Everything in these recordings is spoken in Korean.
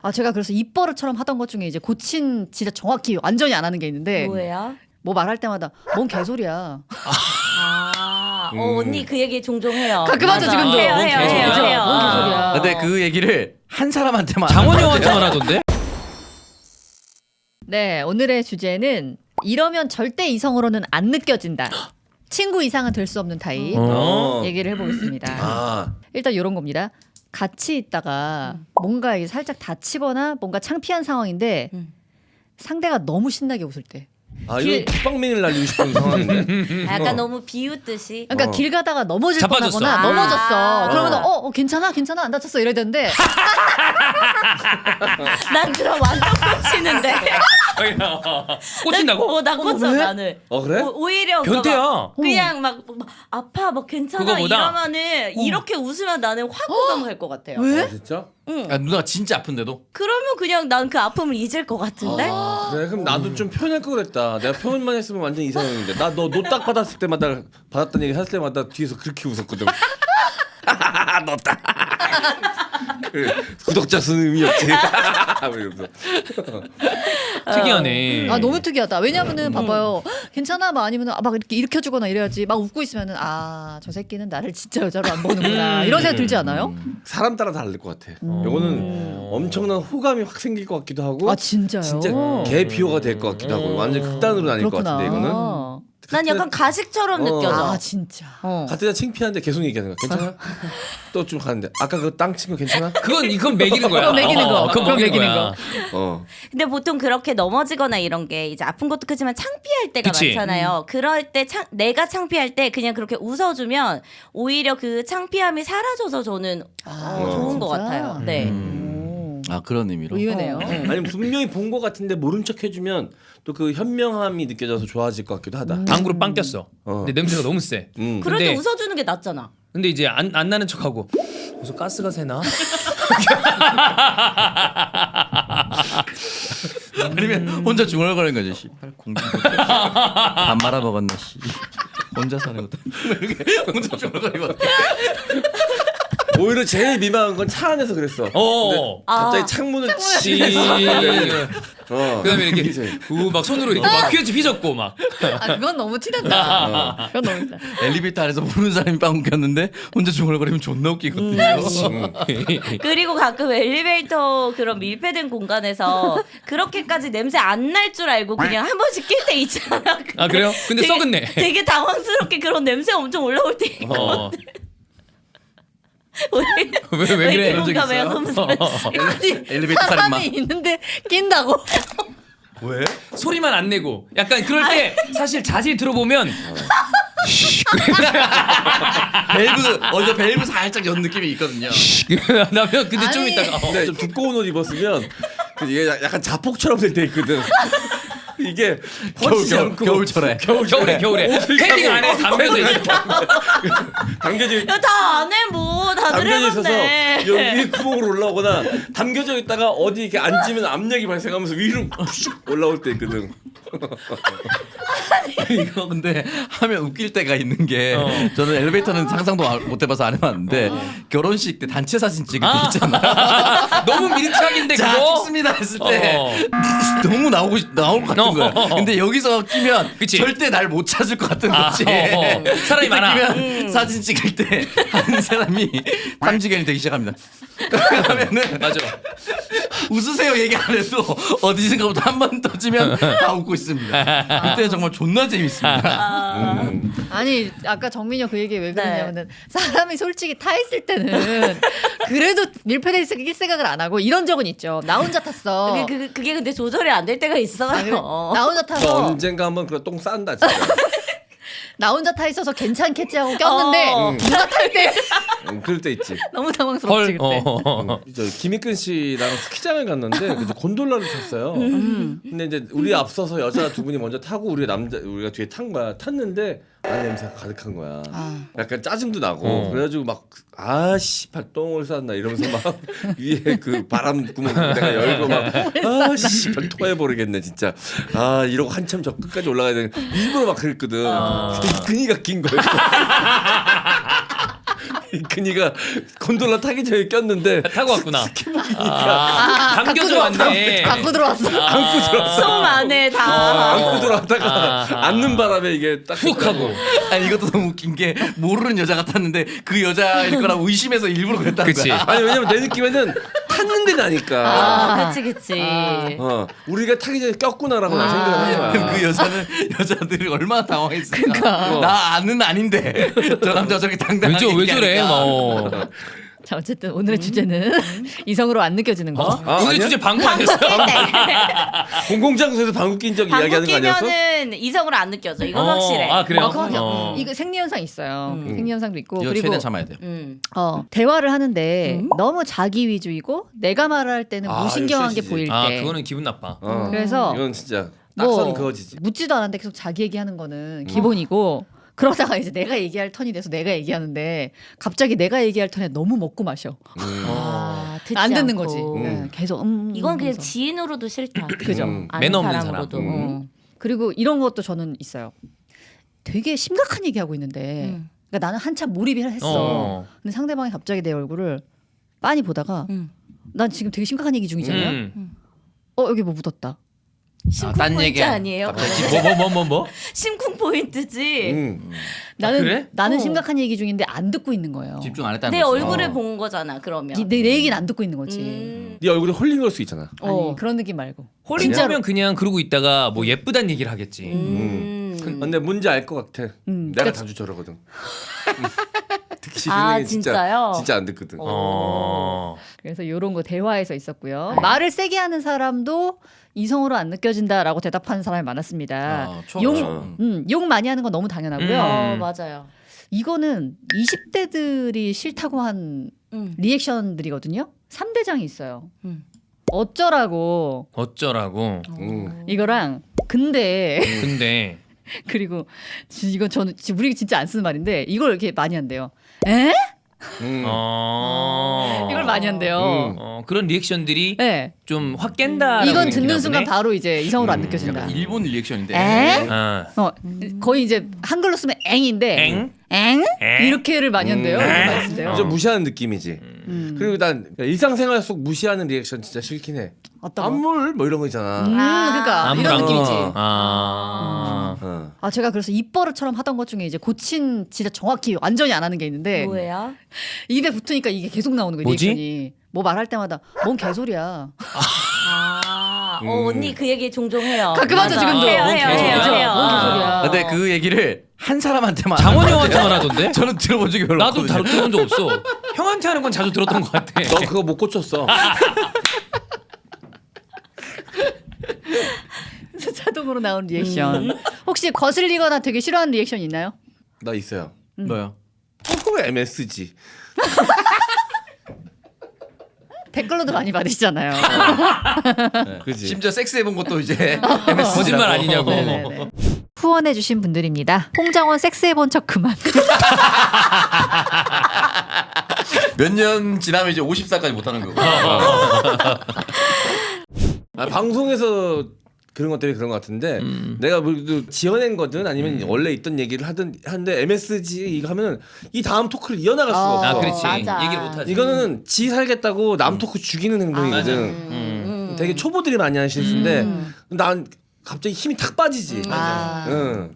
아 제가 그래서 입버릇처럼 하던 것 중에 이제 고친 진짜 정확히 완전히 안 하는 게 있는데 뭐예요? 뭐 말할 때마다 뭔 개소리야. 언니 그 얘기 종종 해요. 가끔 하죠, 맞아. 지금도. 해요, 뭔 해요, 개소리야. 해요, 해요. 뭔 개소리야. 근데 그 얘기를 한 사람한테만 장원이 형한테만 하던데? 네, 오늘의 주제는 이러면 절대 이성으로는 안 느껴진다. 친구 이상은 될 수 없는 타입. 얘기를 해보겠습니다. 아, 일단 이런 겁니다. 같이 있다가 뭔가 이게 살짝 다치거나 뭔가 창피한 상황인데 상대가 너무 신나게 웃을 때. 아 이거 국방맹을 날리고 싶은 상황인데. 약간 너무 비웃듯이. 그러니까 길 가다가 넘어질 자빠졌어. 뻔하거나 아. 넘어졌어. 그러면 괜찮아 괜찮아 안 다쳤어 이래야 되는데 난 그럼 완전 꽂히는데. 꽂힌다고? 나 꽂혀 왜? 나는. 그래? 오히려 변태야. 막 그냥 막 아파 막 괜찮아 그거보다? 이러면은 이렇게 웃으면 나는 확 공감할 것 같아요. 왜? 아, 진짜? 야, 누나가 진짜 아픈데도? 그러면 그냥 난 그 아픔을 잊을 것 같은데. 그래 그럼 나도 좀 표현할 걸 그랬다. 내가 표현만 했으면 완전 이상형인데. 나 너 노딱 받았을 때마다 받았다는 얘기 했을 때마다 뒤에서 그렇게 웃었거든. 노딱. 그 구독자 수는 의미 없지. 이러면서. 특이하네. 아 너무 특이하다. 왜냐면은 봐봐요. 괜찮아 막 아니면은 막 이렇게 일으켜주거나 이래야지 막 웃고 있으면은 아 저 새끼는 나를 진짜 여자로 안 보는구나 이런 생각 들지 않아요? 사람 따라 다를 것 같아. 요거는 엄청난 호감이 확 생길 것 같기도 하고. 아 진짜요? 진짜 개 비호가 될 것 같기도 하고. 완전 극단으로 나뉠 것 그렇구나. 같은데 이거는. 난 약간 가식처럼 느껴져. 아 진짜. 같은 창피한데 계속 얘기하는 거야. 괜찮아? 또 좀 가는데 아까 그 땅 친 거 괜찮아? 그건 매기는 거야. 그건 매기는 거. 그건 그건 매기는 매기는 거야. 어. 근데 보통 그렇게 넘어지거나 이런 게 이제 아픈 것도 크지만 창피할 때가 그치. 많잖아요. 그럴 때 내가 창피할 때 그냥 그렇게 웃어주면 오히려 그 창피함이 사라져서 저는 좋은 것 진짜? 같아요. 네. 아 그런 의미로. 의외네요. 아니 분명히 본 것 같은데 모른 척 해주면 또 그 현명함이 느껴져서 좋아질 것 같기도 하다. 방구로 빵 꼈어. 어. 근데 냄새가 너무 세. 그럴 때 근데- 웃어주는 게 낫잖아. 근데 이제 안 나는 척하고 무슨 가스가 새나? 아니면 혼자 중얼거리는 거지. 씨발 공기 밥 말아 먹었네. 씨. 혼자 사는 것도 혼자 중얼거리고. 오히려 제일 민망한 건 차 안에서 그랬어. 근데 갑자기 창문을 씨. 그다음에 이렇게 막 손으로 이렇게 막 퀴즈 휘젓고 막. 아 그건 너무 티난다. 그건 너무 티나. 엘리베이터 안에서 모르는 사람이 빵 꼈는데 혼자 중얼거리면 존나 웃기거든요. 그리고 가끔 엘리베이터 그런 밀폐된 공간에서 그렇게까지 냄새 안 날 줄 알고 그냥 한 번씩 낄 때 있잖아. 아 그래요? 근데 썩은 내. 되게 당황스럽게 그런 냄새 엄청 올라올 때 있거든. 왜 그래? 그런 적 공감해요, 있어요? 선배. 아니 엘리베이터 사람이 살인마. 있는데 낀다고? 왜? 소리만 안 내고 약간 그럴 때 사실 자세히 들어보면 밸브 어디서 밸브 살짝 연 느낌이 있거든요. 나면 근데 좀 아니. 있다가 근데 좀 두꺼운 옷 입었으면 이게 약간 자폭처럼 될 때 있거든. 이게 펀치지 않고 겨울철에. 겨울에 패딩 안에 담겨져 있어. 당겨져 야, 다 안 해, 뭐. 다들 담겨져 있어서 해봤네. 여기 위에 구멍으로 올라오거나 담겨져 있다가 어디 이렇게 앉으면 압력이 발생하면서 위로 푹 올라올 때 있거든. 이거 근데 하면 웃길 때가 있는 게 저는 엘리베이터는 상상도 못 해봐서 안 해봤는데 결혼식 때 단체 사진 찍을 때 있잖아. 너무 밀착인데 자 그거. 찍습니다 했을 때 너무 나올 것 같은 거야. 근데 여기서 끼면 그치. 절대 날 못 찾을 것 같은 거지. 사람이 많아. 끼면 사진 찍을 때 한 사람이 탐지견이 되기 시작합니다. 그러면은 맞아. 웃으세요 얘기 안 해도 어디선가부터 한 번 터지면 다 웃고 있습니다. 그때 정말 존나 재밌습니다. 아니 아까 정민이 형 그 얘기 왜 네. 그러냐면은 사람이 솔직히 타 있을 때는 그래도 밀폐돼 있을 생각을 안 하고 이런 적은 있죠. 나 혼자 탔어. 그게 근데 조절이 안 될 때가 있어요. 아, 그래? 나 혼자 너 타서 언젠가 한번 그런 똥 싼다 진짜. 나 혼자 타 있어서 괜찮겠지 하고 꼈는데 누가 탈 때 그럴 때 있지. 너무 당황스럽지 그때. 저 김익근 씨랑 스키장을 갔는데 이제 곤돌라를 탔어요. 근데 이제 우리 앞서서 여자 두 분이 먼저 타고 우리가 뒤에 탄 거야. 탔는데 안 냄새가 가득한 거야. 약간 짜증도 나고 그래가지고 막 아씨 발똥을 쌌나 이러면서 막 위에 그 바람 구멍 내가 열고 막 아씨 발 토해 버리겠네 진짜. 아 이러고 한참 저 끝까지 올라가야 되는 일부러 막 그랬거든. 근데 근이가 낀 거예요. 이근이가 곤돌라 타기 전에 꼈는데 타고 왔구나. 스키복이니까 감겨져 왔네. 갖고 들어왔어. 안고 들어왔어. 솜 안에 다. 안고 들어왔다가 앉는 바람에 이게 딱 훅 하고. 아니 이것도 너무 웃긴 게 모르는 여자가 탔는데 그 여자일 거라고 의심해서 일부러 그랬다는 그치. 거야. 아니 왜냐면 내 느낌에는 탔는데 나니까. 그치. 우리가 타기 전에 꼈구나라고 난 생각을 한 그럼 거야. 그 여자들이 얼마나 당황했을까. 나는 아닌데 저 남자 저렇게 당당하게 왜 저래? 얘기하니까. 뭐. 자 어쨌든 오늘의 주제는 이성으로 안 느껴지는 거. 오늘 아니야? 주제 방구 아니었어? 공공장소에서 방구 낀 적 방구 이야기하는 거 아니었어? 끼면은 이성으로 안 느껴져. 이건 확실해. 아 그래요? 이거 생리현상 있어요. 생리현상도 있고 이거 그리고 최대한 참아야 돼. 대화를 하는데 너무 자기 위주이고 내가 말할 때는 아, 무신경한 게 이거 보일 때. 아 그거는 기분 나빠. 그래서 이건 진짜 딱선 그어지지. 묻지도 않았는데 계속 자기 얘기하는 거는 기본이고 그러다가 이제 내가 얘기할 턴이 돼서 내가 얘기하는데 갑자기 내가 얘기할 턴에 너무 먹고 마셔. 듣지 안 듣는 않고. 거지. 네, 계속 이건 그냥 하면서. 지인으로도 싫다. 그죠. 아는 매너 없는 사람으로도. 사람. 그리고 이런 것도 저는 있어요. 되게 심각한 얘기하고 있는데 그러니까 나는 한참 몰입을 했어. 근데 상대방이 갑자기 내 얼굴을 빤히 보다가 난 지금 되게 심각한 얘기 중이잖아요. 여기 뭐 묻었다. 심쿵 딴 포인트 얘기야. 아니에요? 뭐? 심쿵 포인트지. 나는 그래? 나는 심각한 얘기 중인데 안 듣고 있는 거예요. 집중 안 했다는 내 거지. 얼굴을 본 거잖아. 그러면. 내 얘기는 안 듣고 있는 거지. 네 얼굴에 홀린 걸 수 있잖아. 아니, 그런 느낌 말고. 홀린다면 그냥 그러고 있다가 뭐 예쁘단 얘기를 하겠지. 근데 뭔지 알 것 같아. 내가 그러니까 자주 저러거든. 듣기 싫은 아, 얘기 진짜요? 진짜 안 듣거든. 그래서 이런 거 대화에서 있었고요. 말을 세게 하는 사람도 이성으로 안 느껴진다라고 대답하는 사람이 많았습니다. 욕 많이 하는 건 너무 당연하고요. 맞아요. 이거는 20대들이 싫다고 한 리액션들이거든요. 3대장이 있어요. 어쩌라고 이거랑 근데 그리고 이건 저는 우리 진짜 안 쓰는 말인데 이걸 이렇게 많이 한대요. 에? 이걸 많이 한대요. 그런 리액션들이 네. 좀 확 깬다. 이건 듣는 순간 바로 이제 이성으로 안 느껴진다. 약간 일본 리액션인데. 에? 거의 이제 한글로 쓰면 앵인데 앵? 이렇게를 많이 한대요. 많이 쓴대요. 좀 무시하는 느낌이지. 그리고 난 일상생활 속 무시하는 리액션 진짜 싫긴 해. 어떤 거? 안물 뭐 이런 거 있잖아. 그러니까 이런 느낌이지. 제가 그래서 입버릇처럼 하던 것 중에 이제 고친 진짜 정확히 완전히 안 하는 게 있는데 뭐예요? 입에 붙으니까 이게 계속 나오는 거예요. 뭐지? 리액션이. 뭐 말할 때마다 뭔 개소리야. 언니 그 얘기 종종 해요. 가끔 하죠, 맞아. 지금도. 해요. 뭔 개소리야. 근데 그 얘기를 한 사람한테만 장원이 하는데 형한테만 하던데? 저는 들어본 적이 별로 나도 없거든요. 들어본 적 없어. 형한테 하는 건 자주 들었던 것 같아. 너 그거 못 고쳤어. 자동으로 나온 리액션. 혹시 거슬리거나 되게 싫어하는 리액션 있나요? 나 있어요. 뭐요? MSG. 댓글로도 많이 받으시잖아요. 그지. 심지어 섹스해본 것도 이제 거짓말 아니냐고. 네네네. 후원해주신 분들입니다. 홍정원 섹스해본 척 그만. 몇 년 지나면 이제 50살까지 못하는 거고. 방송에서 그런 것들이 그런 것 같은데 내가 뭐 지어낸 거든 아니면 원래 있던 얘기를 하는데 MSG 이거 하면 이 다음 토크를 이어나갈 수가 없어. 아 그렇지. 맞아. 얘기를 못하지. 이거는 지 살겠다고 남 토크 죽이는 행동이거든. 되게 초보들이 많이 하는 실수인데 난 갑자기 힘이 탁 빠지지. 응.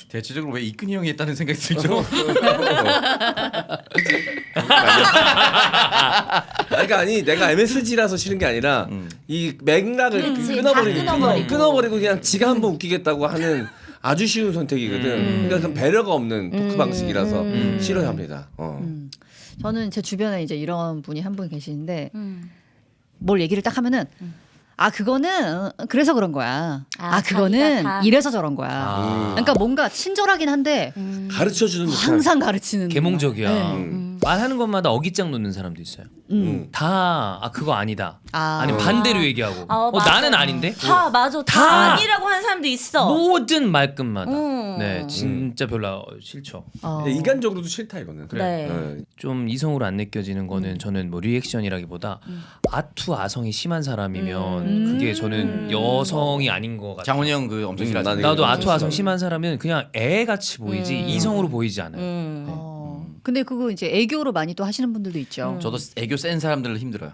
대체적으로 왜 이근희 형이 했다는 생각이 들죠? 그러니까 아니 내가 MSG라서 싫은 게 아니라 이 맥락을 그치, 다 끊어버리고 그냥 지가 한번 웃기겠다고 하는 아주 쉬운 선택이거든. 그러니까 그 배려가 없는 토크 방식이라서 싫어합니다. 저는 제 주변에 이제 이런 분이 한 분 계시는데 뭘 얘기를 딱 하면은 그거는 그래서 그런 거야. 그거는 이래서 저런 거야. 그러니까 뭔가 친절하긴 한데 가르쳐주는 듯한. 항상 가르치는. 계몽적이야. 말하는 것마다 어깃장 놓는 사람도 있어요. 다 그거 아니다. 아니면 반대로 얘기하고. 나는 아닌데. 맞아. 다 아니라고 하는 사람도 있어. 모든 말끝마다. 네, 진짜 별로 싫죠. 인간적으로도 싫다 이거는. 네. 좀 이성으로 안 느껴지는 거는 저는 뭐 리액션이라기보다 아투 아성이 심한 사람이면 그게 저는 여성이 아닌 것 같아요. 장훈이 형 그 엄청 싫어하죠. 나도 아투 아성 심한 사람은 그냥 애 같이 보이지 이성으로 보이지 않아요. 근데 그거 이제 애교로 많이 또 하시는 분들도 있죠. 저도 애교 센 사람들은 힘들어요.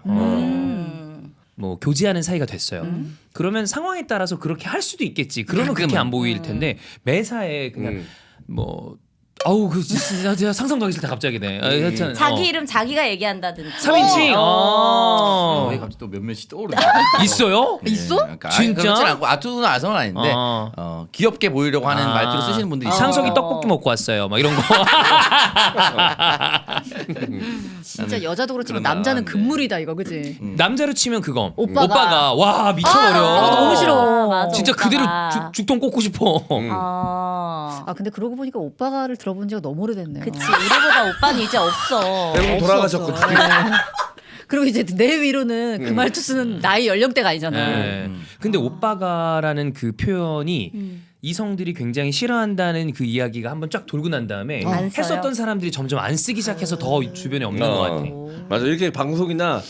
뭐 교제하는 사이가 됐어요. 그러면 상황에 따라서 그렇게 할 수도 있겠지. 그러면 그렇게 안 보일 텐데 매사에 그냥 뭐 아우 그 진짜 제가 상상도 하기 싫다 갑자기 네. 하여튼, 자기 이름 자기가 얘기한다든지. 3인칭. 왜 갑자기 또 몇몇이 떠오르죠? 있어요? 있어? 진짜? 진짜? 그렇진 않고 아투는 아성은 아닌데 귀엽게 보이려고 하는 말투로 쓰시는 분들이 있어요. 상석이 떡볶이 먹고 왔어요. 막 이런 거. 진짜 여자도 그렇지만 그런 남자는 나라인데. 금물이다 이거 그지? 남자로 치면 그거. 오빠가. 와 미쳐버려. 너무 싫어. 맞아, 진짜 오빠가. 그대로 죽통 꽂고 싶어. 아 근데 그러고 보니까 오빠가를 들어본 지가 너무 오래됐네요. 그치 우리보다 오빠는 이제 없어. 대부분 돌아가셨거든. 그리고 이제 내 위로는 그 말투 쓰는 나이 연령대가 아니잖아. 네. 근데 오빠가라는 그 표현이 이성들이 굉장히 싫어한다는 그 이야기가 한번 쫙 돌고 난 다음에 안 써요? 했었던 사람들이 점점 안 쓰기 시작해서 더 주변에 없는 것 같아. 맞아. 이렇게 방송이나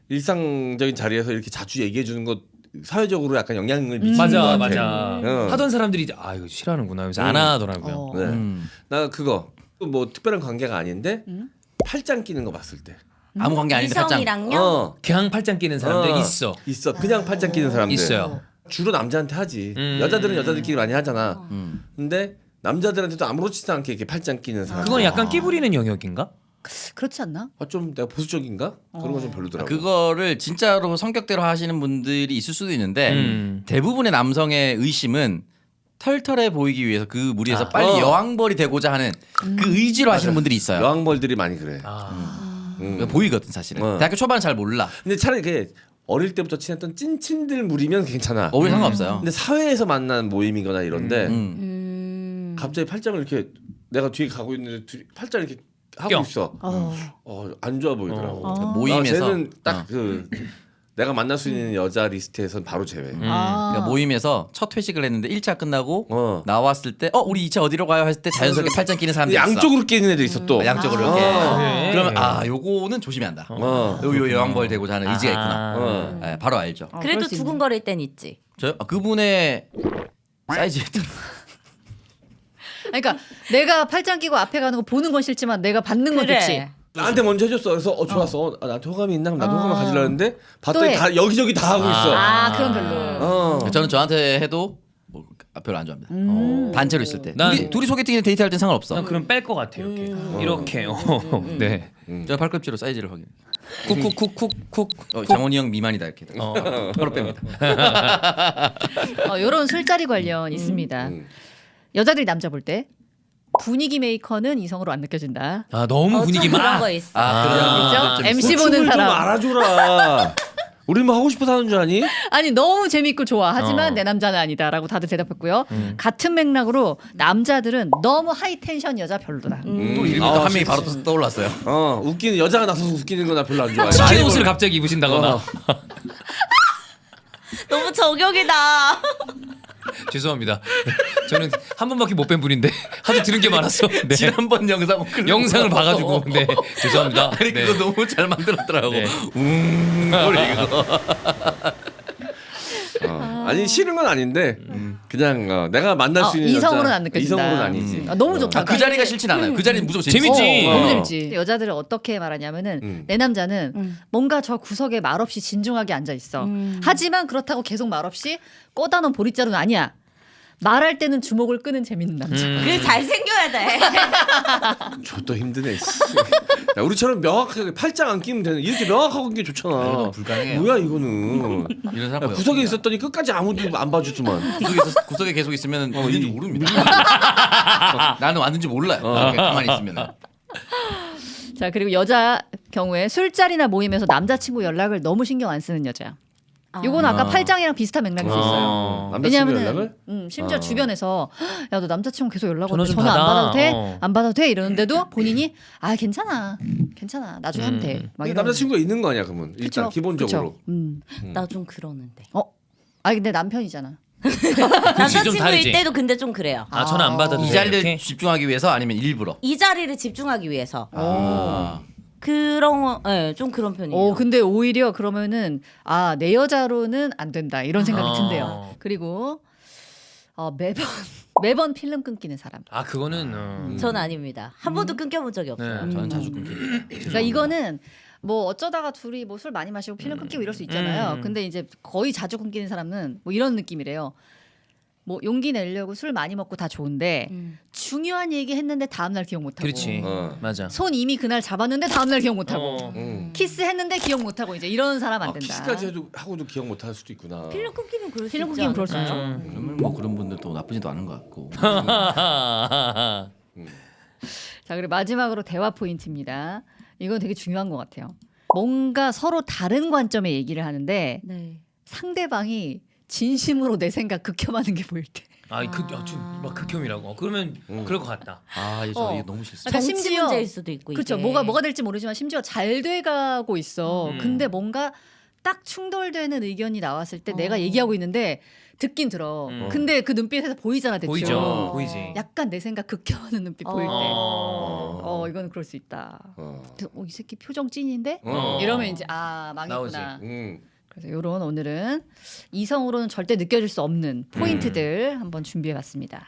일상적인 자리에서 이렇게 자주 얘기해 주는 것 사회적으로 약간 영향을 미치는 것 맞아 같아. 맞아. 응. 하던 사람들이 이제 아 이거 싫어하는구나 하면서 안 하더라고요. 네. 나 그거 뭐 특별한 관계가 아닌데 팔짱 끼는 거 봤을 때. 아무 관계 아닌데 팔짱. 이성이랑요? 그냥 팔짱 끼는 사람들 있어. 있어. 그냥 팔짱 끼는 사람들. 있어요. 주로 남자한테 하지. 여자들은 여자들끼리 많이 하잖아. 근데 남자들한테도 아무렇지도 않게 이렇게 팔짱 끼는 사람. 그건 약간 끼부리는 영역인가? 그렇지 않나? 좀 내가 보수적인가? 그런 거 좀 별로더라고. 그거를 진짜로 성격대로 하시는 분들이 있을 수도 있는데 대부분의 남성의 의심은 털털해 보이기 위해서 그 무리에서 빨리 여왕벌이 되고자 하는 그 의지로 하시는 분들이 있어요. 여왕벌들이 많이 그래. 보이거든 사실은. 대학교 초반은 잘 몰라. 근데 차라리 이게 어릴 때부터 친했던 찐친들 무리면 괜찮아. 오히려 상관없어요. 근데 사회에서 만난 모임이거나 이런데 갑자기 팔짱을 이렇게 내가 뒤에 가고 있는데 팔짱 이렇게 하고 껴. 있어. 안 좋아 보이더라고. 모임에서 쟤는 딱 그 내가 만날 수 있는 여자 리스트에선 바로 제외. 그러니까 모임에서 첫 회식을 했는데 1차 끝나고 나왔을 나왔을 때 우리 2차 어디로 가요 했을 때 자연스럽게 팔짱 끼는 사람들이 있어. 양쪽으로 끼는 애도 있어 또. 양쪽으로 이렇게. 네. 그러면 요거는 조심해야 한다. 요 여왕벌 되고자 하는 의지가 있구나. 네, 바로 알죠. 그래도 그럴 수 두근거릴 땐 있지. 저요? 그분의 사이즈에 그러니까 내가 팔짱 끼고 앞에 가는 거 보는 건 싫지만 내가 받는 건 좋지. 나한테 먼저 해줬어. 그래서 좋았어. 나한테 호감이 있나? 그럼 나도 호감을 가지려는데 또 봤더니 해. 다 여기저기 다 하고 있어. 그럼 별로. 저는 저한테 해도 별로 안 좋아합니다. 단체로 있을 때. 난- 둘이 소개팅이나 데이트할 땐 상관없어. 난 그럼 뺄 것 같아 이렇게. 이렇게. 네. 저 팔꿈치로 사이즈를 확인. 쿡쿡쿡쿡쿡. 장원이 형 미만이다 이렇게. 바로 뺍니다. 이런 술자리 관련 있습니다. 여자들이 남자 볼 때 분위기 메이커는 이성으로 안 느껴진다. 아 너무 분위기 좀 그런 막. 거 있어. 그렇죠? MC 춤을 보는 좀 사람. 알아줘라. 우리 뭐 하고 싶어서 하는 줄 아니? 아니 너무 재밌고 좋아. 하지만 내 남자는 아니다라고 다들 대답했고요. 같은 맥락으로 남자들은 너무 하이 텐션 여자 별로다. 또 이름부터 한 명이 바로 또 떠올랐어요. 웃기는 여자가 나서서 웃기는 거 나 별로 안 좋아해. 치킨 옷을 갑자기 입으신다거나. 너무 저격이다. 죄송합니다. 저는 한 번밖에 못 뵌 분인데 하도 들은 게 많았어. 네. 지난번 영상 영상을 봐가지고 네 죄송합니다. 아니 네. 그거 너무 잘 만들었더라고. 네. 소리 이거. 아니 싫은 건 아닌데 그냥 내가 만날 수 있는 이성으로는 여자, 안 느껴진다. 이성으로는 아니지. 너무 좋다. 그 자리가 싫진 않아요. 그 자리는 무조건 재밌지. 너무 재밌지. 여자들은 어떻게 말하냐면은 내 남자는 뭔가 저 구석에 말없이 진중하게 앉아 있어. 하지만 그렇다고 계속 말없이 꼬다놓은 보릿자루는 아니야. 말할 때는 주목을 끄는 재밌는 남자. 그 잘생겨야 돼. 저도 힘드네. 씨. 야, 우리처럼 명확하게 팔짱 안 끼면 되는 이렇게 명확하고 게 좋잖아. 불가능해요. 뭐야 이거는. 이런 사람 야, 구석에 있었더니 끝까지 아무도 안 봐주더만. 구석에 계속 있으면 있는지 모릅니다. 나는 왔는지 몰라요. 이렇게 가만히 있으면. 자 그리고 여자 경우에 술자리나 모임에서 남자친구 연락을 너무 신경 안 쓰는 여자. 요건 아까 팔짱이랑 비슷한 맥락이 있어요. 남자친구 왜냐면은 연락을? 심지어 주변에서 야 너 남자친구 계속 연락 전화 오는데 좀 전화 안 받아. 받아도 돼? 안 받아도 돼? 이러는데도 본인이 괜찮아 나중에 하면 돼. 막 이러는. 남자친구가 있는 거 아니야 그러면 일단 그쵸? 기본적으로. 그쵸? 나 좀 그러는데. 근데 남편이잖아. 좀 남자친구일 다르지. 때도 근데 좀 그래요. 아 저는 안 받아도 이 돼요, 자리를 이렇게? 집중하기 위해서 아니면 일부러. 이 자리를 집중하기 위해서. 아. 좀 그런 편이에요. 근데 오히려 그러면은 내 여자로는 안 된다 이런 생각이 든대요. 그리고 매번 필름 끊기는 사람. 아 그거는 전 아닙니다. 한 번도 끊겨본 적이 없어요. 네. 저는 자주 끊깁니다. 그러니까 이거는 뭐 어쩌다가 둘이 뭐 술 많이 마시고 필름 끊기고 이럴 수 있잖아요. 근데 이제 거의 자주 끊기는 사람은 뭐 이런 느낌이래요. 뭐 용기 내려고 술 많이 먹고 다 좋은데 중요한 얘기 했는데 다음 날 기억 못 하고. 그렇지. 맞아. 손 이미 그날 잡았는데 다음 날 기억 못 하고. 음. 키스했는데 기억 못 하고 이제 이런 사람 안 된다. 키스까지 하고도 기억 못 할 수도 있구나. 필름 끊기면 그럴 수 필름 있지 끊기면 그럴 수 않을까요? 있죠. 그러면 뭐 그런 분들도 나쁘지도 않은 것 같고. 자, 그리고 마지막으로 대화 포인트입니다. 이건 되게 중요한 것 같아요. 뭔가 서로 다른 관점의 얘기를 하는데 네. 상대방이 진심으로 내 생각 극혐하는 게 보일 때. 막 극혐이라고. 그러면 그럴 것 같다. 아, 저 이거 너무 싫습니다. 그러니까 정치 심지어- 문제일 수도 있고 그렇죠. 이게. 뭐가 될지 모르지만 심지어 잘 돼가고 있어. 근데 뭔가 딱 충돌되는 의견이 나왔을 때 내가 얘기하고 있는데 듣긴 들어. 근데 그 눈빛에서 보이잖아 대충. 보이죠. 보이지. 약간 내 생각 극혐하는 눈빛 보일 때. 이건 그럴 수 있다. 그래서 이 새끼 표정 찐인데? 이러면 이제 망했구나. 그래서 요런 오늘은 이성으로는 절대 느껴질 수 없는 포인트들 한번 준비해봤습니다.